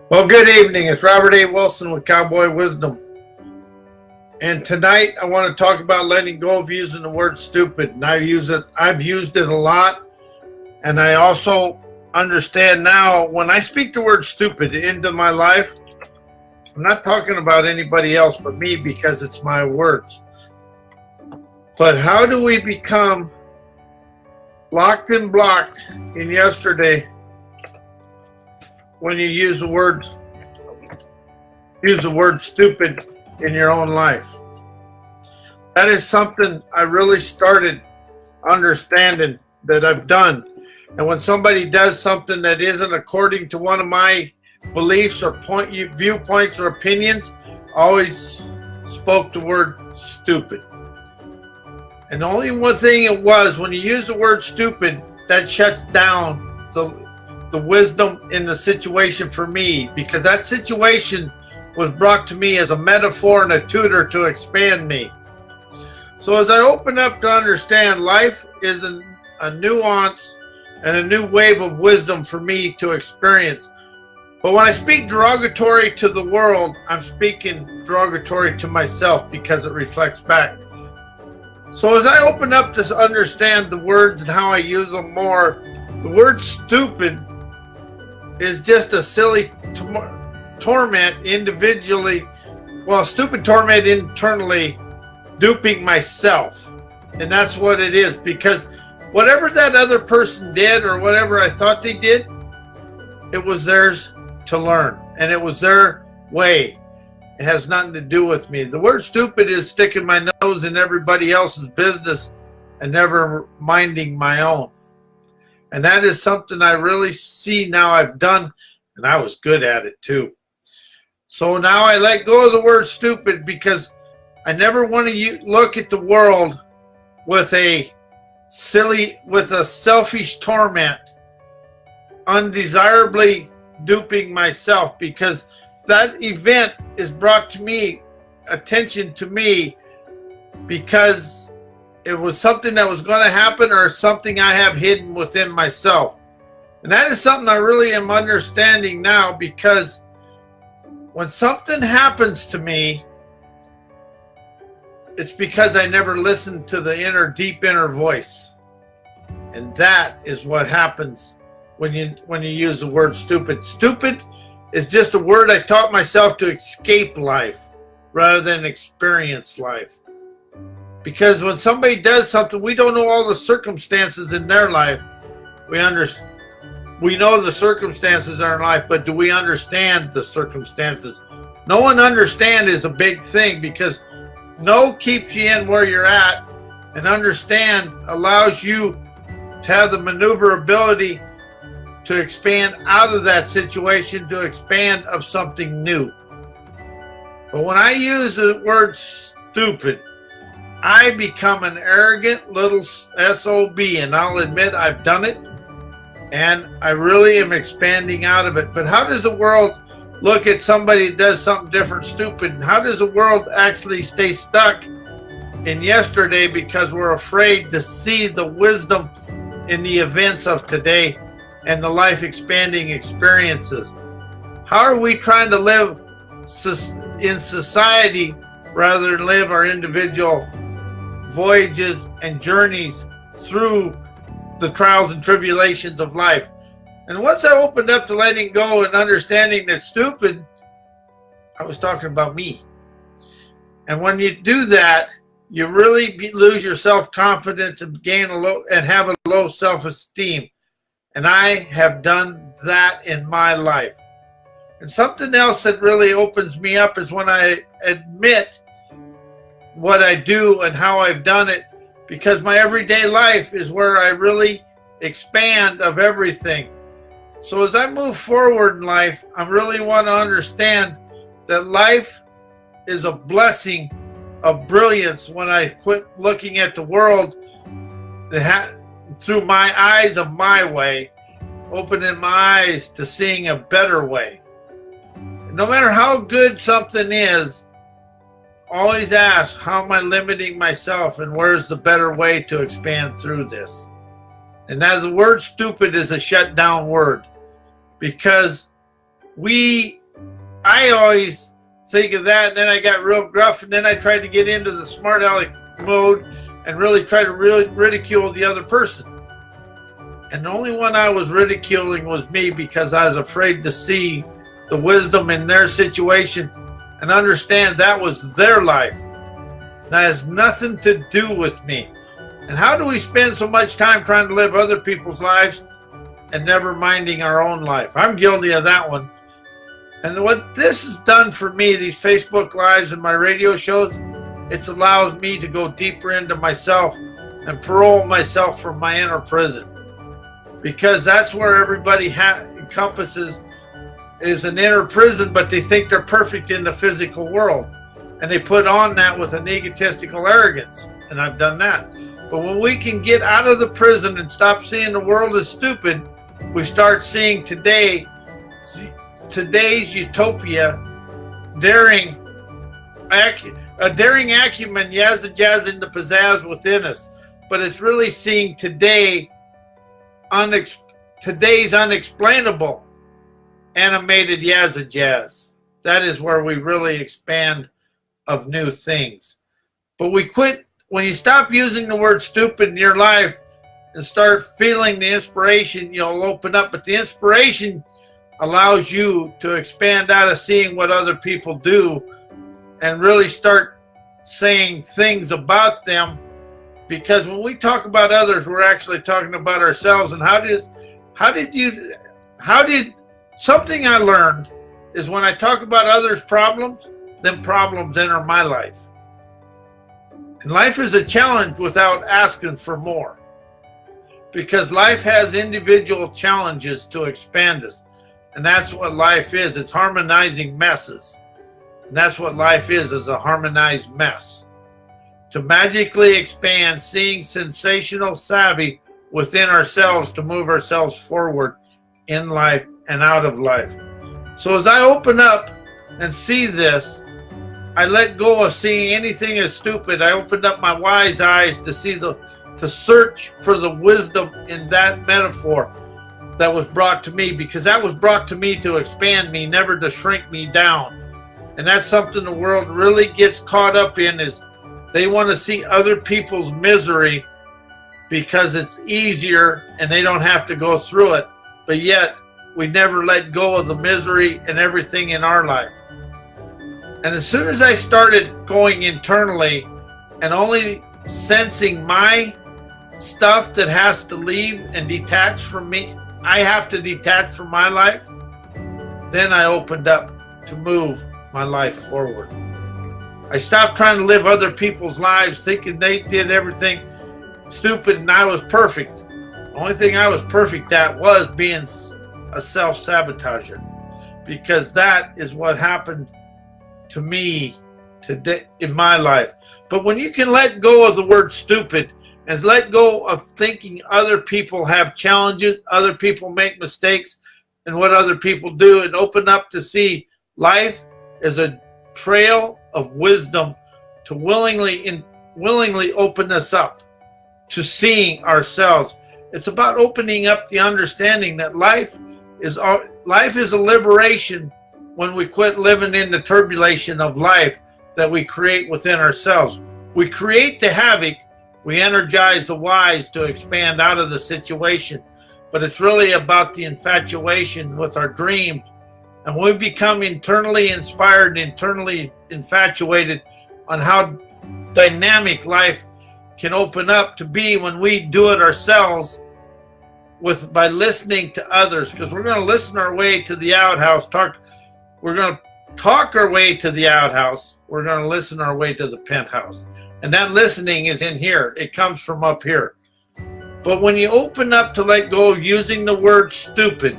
Well, good evening. It's Robert A. Wilson with Cowboy Wisdom. And tonight I want to talk about letting go of using the word stupid. And I've used it a lot. And I also understand now when I speak the word stupid into my life, I'm not talking about anybody else but me because it's my words. But how do we become locked and blocked in yesterday when you use the word stupid in your own life? That is something I really started understanding that I've done. And when somebody does something that isn't according to one of my beliefs or viewpoints or opinions, I always spoke the word stupid. And the only one thing it was, when you use the word stupid, that shuts down the wisdom in the situation for me, because that situation was brought to me as a metaphor and a tutor to expand me. So as I open up to understand, life is a nuance and a new wave of wisdom for me to experience. But when I speak derogatory to the world, I'm speaking derogatory to myself because it reflects back. So as I open up to understand the words and how I use them more, the word stupid is just a silly torment individually, stupid torment internally, duping myself. And that's what it is, because whatever that other person did or whatever I thought they did, it was theirs to learn, and it was their way. It has nothing to do with me. The word stupid is sticking my nose in everybody else's business and never minding my own. And that is something I really see now I've done, and I was good at it too. So now I let go of the word stupid because I never want to look at the world with a selfish torment, undesirably duping myself, because that event is brought to me, attention to me, because it was something that was going to happen or something I have hidden within myself. And that is something I really am understanding now, because when something happens to me, it's because I never listened to the deep inner voice. And that is what happens when you use the word stupid. Stupid is just a word I taught myself to escape life rather than experience life. Because when somebody does something, we don't know all the circumstances in their life. We know the circumstances in our life, but do we understand the circumstances? No one understand is a big thing, because know keeps you in where you're at, and understand allows you to have the maneuverability to expand out of that situation, to expand of something new. But when I use the word stupid, I become an arrogant little SOB, and I'll admit I've done it, and I really am expanding out of it. But how does the world look at somebody that does something different, stupid? And how does the world actually stay stuck in yesterday because we're afraid to see the wisdom in the events of today and the life expanding experiences? How are we trying to live in society rather than live our individual voyages and journeys through the trials and tribulations of life? And once I opened up to letting go and understanding that stupid, I was talking about me. And when you do that, you really lose your self-confidence and have a low self-esteem. And I have done that in my life. And something else that really opens me up is when I admit what I do and how I've done it, because my everyday life is where I really expand of everything. So as I move forward in life, I really want to understand that life is a blessing of brilliance when I quit looking at the world through my eyes of my way, opening my eyes to seeing a better way. No matter how good something is, always ask, how am I limiting myself, and where's the better way to expand through this? And that the word stupid is a shutdown word, because I always think of that, and then I got real gruff, and then I tried to get into the smart aleck mode and really try to ridicule the other person. And the only one I was ridiculing was me, because I was afraid to see the wisdom in their situation and understand that was their life. That has nothing to do with me. And how do we spend so much time trying to live other people's lives and never minding our own life? I'm guilty of that one. And what this has done for me, these Facebook Lives and my radio shows, it's allowed me to go deeper into myself and parole myself from my inner prison. Because that's where everybody encompasses is an inner prison, but they think they're perfect in the physical world. And they put on that with an egotistical arrogance. And I've done that. But when we can get out of the prison and stop seeing the world as stupid, we start seeing today's utopia, a daring acumen, jazzing the pizzazz within us. But it's really seeing today's unexplainable animated jazz. That is where we really expand of new things. But we quit. When you stop using the word stupid in your life and start feeling the inspiration, you'll open up. But the inspiration allows you to expand out of seeing what other people do and really start saying things about them. Because when we talk about others, we're actually talking about ourselves. And something I learned is when I talk about others' problems, then problems enter my life. And life is a challenge without asking for more. Because life has individual challenges to expand us. And that's what life is. It's harmonizing messes. And that's what life is a harmonized mess. To magically expand, seeing sensational savvy within ourselves to move ourselves forward in life and out of life. So as I open up and see this, I let go of seeing anything as stupid. I opened up my wise eyes to search for the wisdom in that metaphor that was brought to me, because that was brought to me to expand me, never to shrink me down. And that's something the world really gets caught up in, is they want to see other people's misery because it's easier and they don't have to go through it. But yet we never let go of the misery and everything in our life. And as soon as I started going internally and only sensing my stuff that has to leave and detach from me, I have to detach from my life, then I opened up to move my life forward. I stopped trying to live other people's lives thinking they did everything stupid and I was perfect. The only thing I was perfect at was being a self-sabotager, because that is what happened to me today in my life. But when you can let go of the word stupid and let go of thinking other people have challenges, other people make mistakes, and what other people do, and open up to see life as a trail of wisdom to willingly open us up to seeing ourselves. It's about opening up the understanding that life is a liberation when we quit living in the turbulation of life that we create within ourselves. We create the havoc, we energize the wise to expand out of the situation. But it's really about the infatuation with our dreams. And when we become internally inspired, internally infatuated on how dynamic life can open up to be when we do it ourselves by listening to others. Because we're going to listen our way to the outhouse. We're going to talk our way to the outhouse. We're going to listen our way to the penthouse. And that listening is in here. It comes from up here. But when you open up to let go of using the word stupid,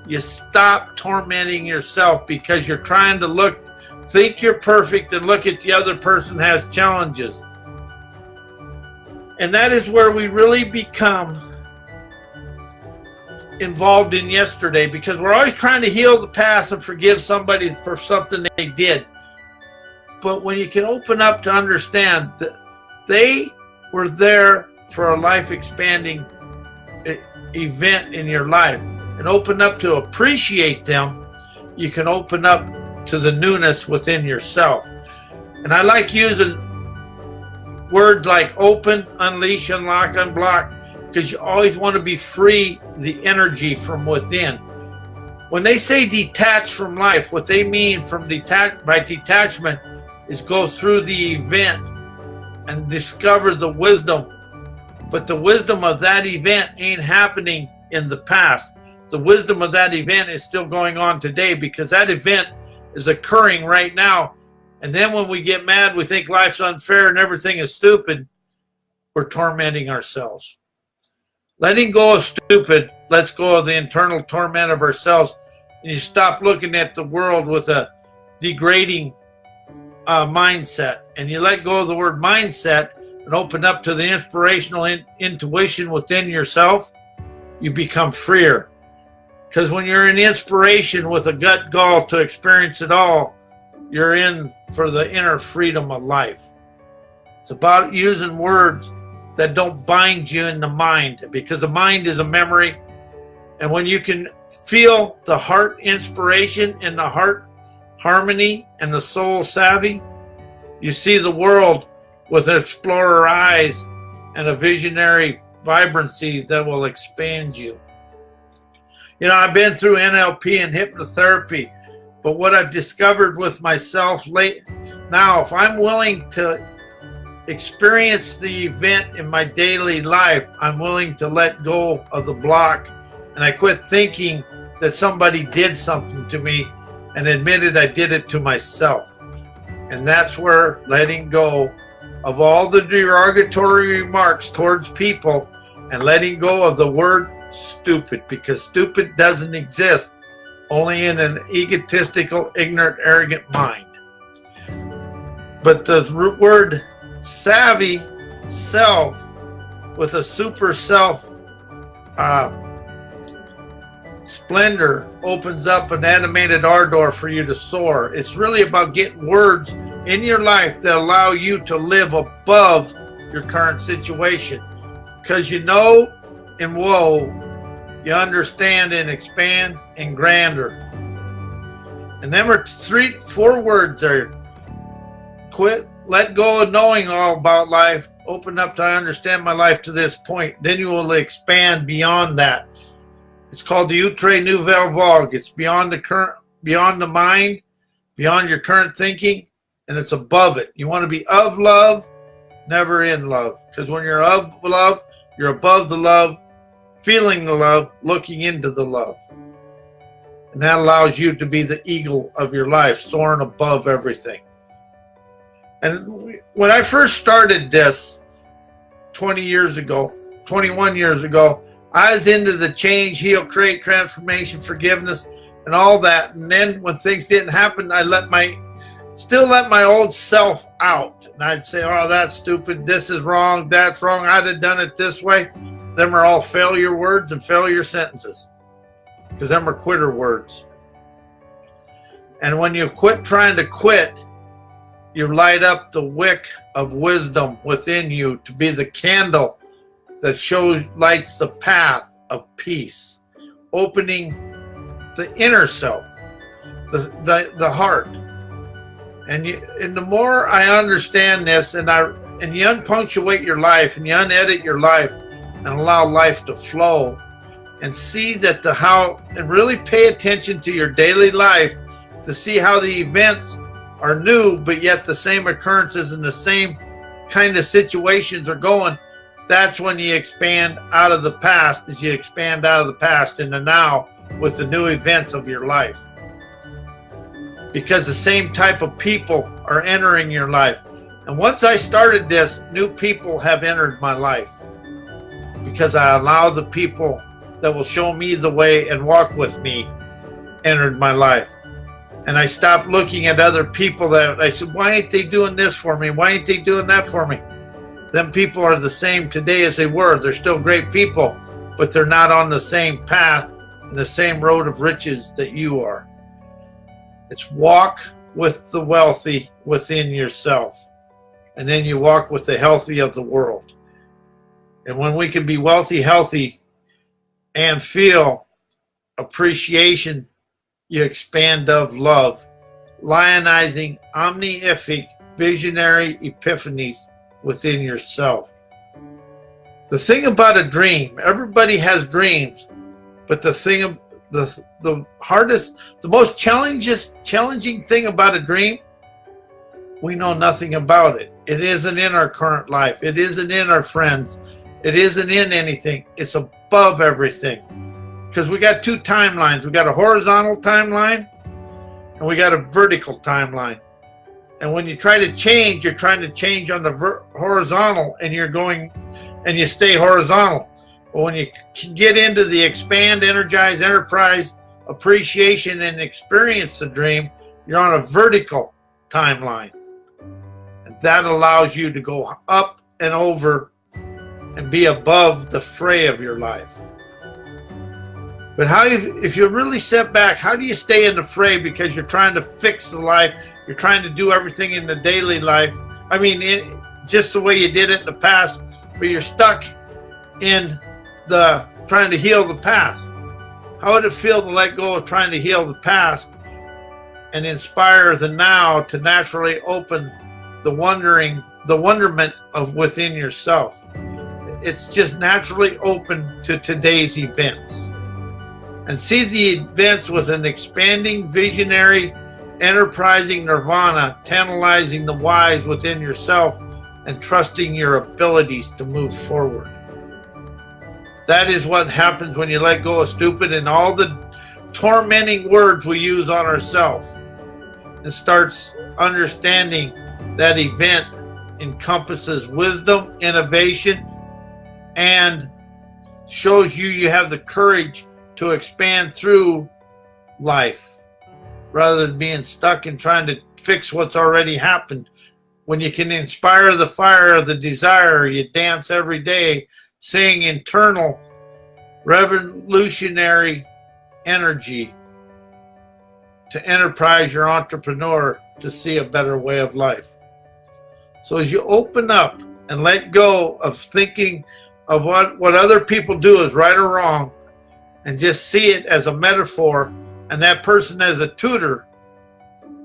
you stop tormenting yourself because you're trying to think you're perfect and look at the other person has challenges. And that is where we really become involved in yesterday, because we're always trying to heal the past and forgive somebody for something they did. But when you can open up to understand that they were there for a life expanding event in your life, and open up to appreciate them, you can open up to the newness within yourself. And I like using words like open, unleash, unlock, unblock, because you always want to be free the energy from within. When they say detach from life, what they mean by detachment is go through the event and discover the wisdom. But the wisdom of that event ain't happening in the past. The wisdom of that event is still going on today, because that event is occurring right now. And then when we get mad, we think life's unfair and everything is stupid, we're tormenting ourselves. Letting go of stupid lets go of the internal torment of ourselves, and you stop looking at the world with a degrading mindset, and you let go of the word mindset and open up to the inspirational intuition within yourself. You become freer, because when you're in inspiration with a gut gall to experience it all, you're in for the inner freedom of life. It's about using words that don't bind you in the mind, because the mind is a memory. And when you can feel the heart inspiration and the heart harmony and the soul savvy, you see the world with explorer eyes and a visionary vibrancy that will expand you. You know, I've been through NLP and hypnotherapy, but what I've discovered with myself now, if I'm willing to experience the event in my daily life, I'm willing to let go of the block, and I quit thinking that somebody did something to me and admitted I did it to myself. And that's where letting go of all the derogatory remarks towards people and letting go of the word stupid, because stupid doesn't exist, only in an egotistical, ignorant, arrogant mind. But the word savvy, self, with a super self splendor, opens up an animated ardor for you to soar. It's really about getting words in your life that allow you to live above your current situation, because you know in woe, you understand and expand and grander. And then four words are quit, let go of knowing all about life, open up to I understand my life to this point. Then you will expand beyond that. It's called the outre nouvelle vogue. It's beyond the mind, beyond your current thinking, and it's above it. You want to be of love, never in love. Because when you're of love, you're above the love, feeling the love, looking into the love. And that allows you to be the eagle of your life, soaring above everything. And when I first started this 21 years ago, I was into the change, heal, create, transformation, forgiveness, and all that. And then when things didn't happen, I still let my old self out. And I'd say, oh, that's stupid. This is wrong. That's wrong. I'd have done it this way. Them are all failure words and failure sentences, because them are quitter words. And when you quit trying to quit, you light up the wick of wisdom within you to be the candle that lights the path of peace, opening the inner self, the heart. And the more I understand this, and you unpunctuate your life and you unedit your life and allow life to flow, and see that and really pay attention to your daily life to see how the events are new, but yet the same occurrences and the same kind of situations are going. That's when you expand out of the past, as you expand out of the past in the now with the new events of your life. Because the same type of people are entering your life. And once I started this, new people have entered my life, because I allow the people that will show me the way and walk with me entered my life. And I stopped looking at other people that I said, why ain't they doing this for me? Why ain't they doing that for me? Them people are the same today as they were. They're still great people, but they're not on the same path and the same road of riches that you are. It's walk with the wealthy within yourself, and then you walk with the healthy of the world. And when we can be wealthy, healthy, and feel appreciation, you expand of love, lionizing omnific visionary epiphanies within yourself. The thing about a dream, everybody has dreams, but the hardest, the most challenging thing about a dream, we know nothing about it. It isn't in our current life. It isn't in our friends. It isn't in anything. It's above everything. Because we got two timelines. We got a horizontal timeline and we got a vertical timeline. And when you try to change, you're trying to change on the horizontal and you're going and you stay horizontal. But when you get into the expand, energize, enterprise, appreciation, and experience the dream, you're on a vertical timeline. And that allows you to go up and over and be above the fray of your life. But if you really step back, how do you stay in the fray? Because you're trying to fix the life. You're trying to do everything in the daily life. I mean, just the way you did it in the past, but you're stuck in the trying to heal the past. How would it feel to let go of trying to heal the past and inspire the now to naturally open the wonderment of within yourself? It's just naturally open to today's events. And see the events with an expanding, visionary, enterprising nirvana, tantalizing the wise within yourself and trusting your abilities to move forward. That is what happens when you let go of stupid and all the tormenting words we use on ourselves, and starts understanding that event encompasses wisdom, innovation, and shows you have the courage to expand through life rather than being stuck and trying to fix what's already happened. When you can inspire the fire of the desire, you dance every day, seeing internal revolutionary energy to enterprise your entrepreneur to see a better way of life. So as you open up and let go of thinking of what other people do is right or wrong, and just see it as a metaphor and that person as a tutor,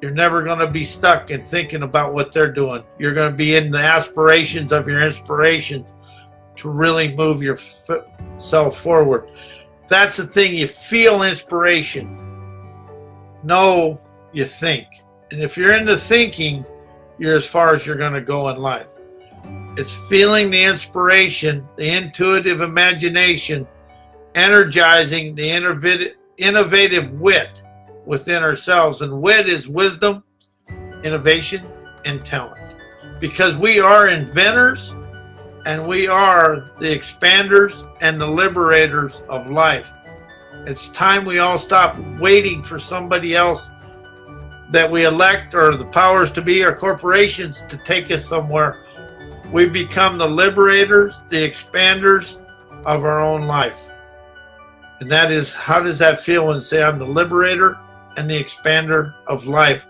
you're never going to be stuck in thinking about what they're doing. You're going to be in the aspirations of your inspirations to really move yourself forward. That's the thing. You feel inspiration. No, you think. And if you're into thinking, you're as far as you're going to go in life. It's feeling the inspiration, the intuitive imagination, energizing the innovative wit within ourselves. And wit is wisdom, innovation, and talent. Because we are inventors and we are the expanders and the liberators of life. It's time we all stop waiting for somebody else that we elect or the powers to be or corporations to take us somewhere. We become the liberators, the expanders of our own life. And that is, how does that feel when you say I'm the liberator and the expander of life,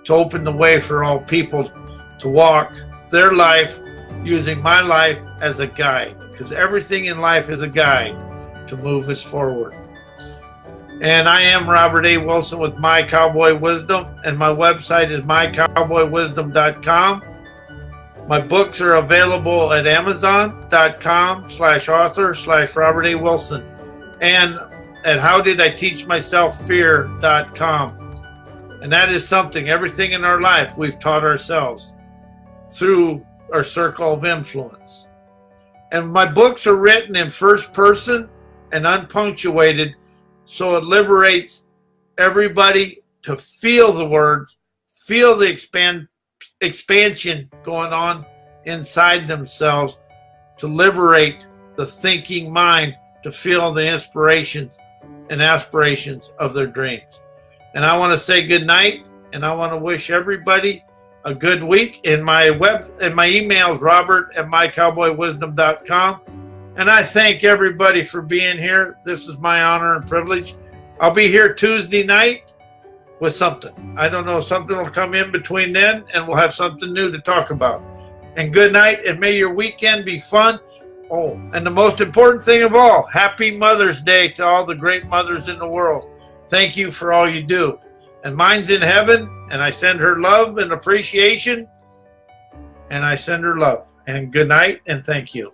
to open the way for all people to walk their life using my life as a guide, because everything in life is a guide to move us forward. And I am Robert A. Wilson with My Cowboy Wisdom, and my website is mycowboywisdom.com. My books are available at amazon.com/author/Robert A. Wilson, and at howdiditeachmyselffear.com. And that is something, everything in our life we've taught ourselves through our circle of influence. And my books are written in first person and unpunctuated, so it liberates everybody to feel the words, feel the expansion going on inside themselves, to liberate the thinking mind to feel the inspirations and aspirations of their dreams. And I want to say good night, and I want to wish everybody a good week. In my email is robert@mycowboywisdom.com. And I thank everybody for being here. This is my honor and privilege. I'll be here Tuesday night with something. I don't know, something will come in between then, and we'll have something new to talk about. And good night, and may your weekend be fun. Oh, and the most important thing of all, happy Mother's Day to all the great mothers in the world. Thank you for all you do. And mine's in heaven, and I send her love and appreciation, and I send her love. And good night, and thank you.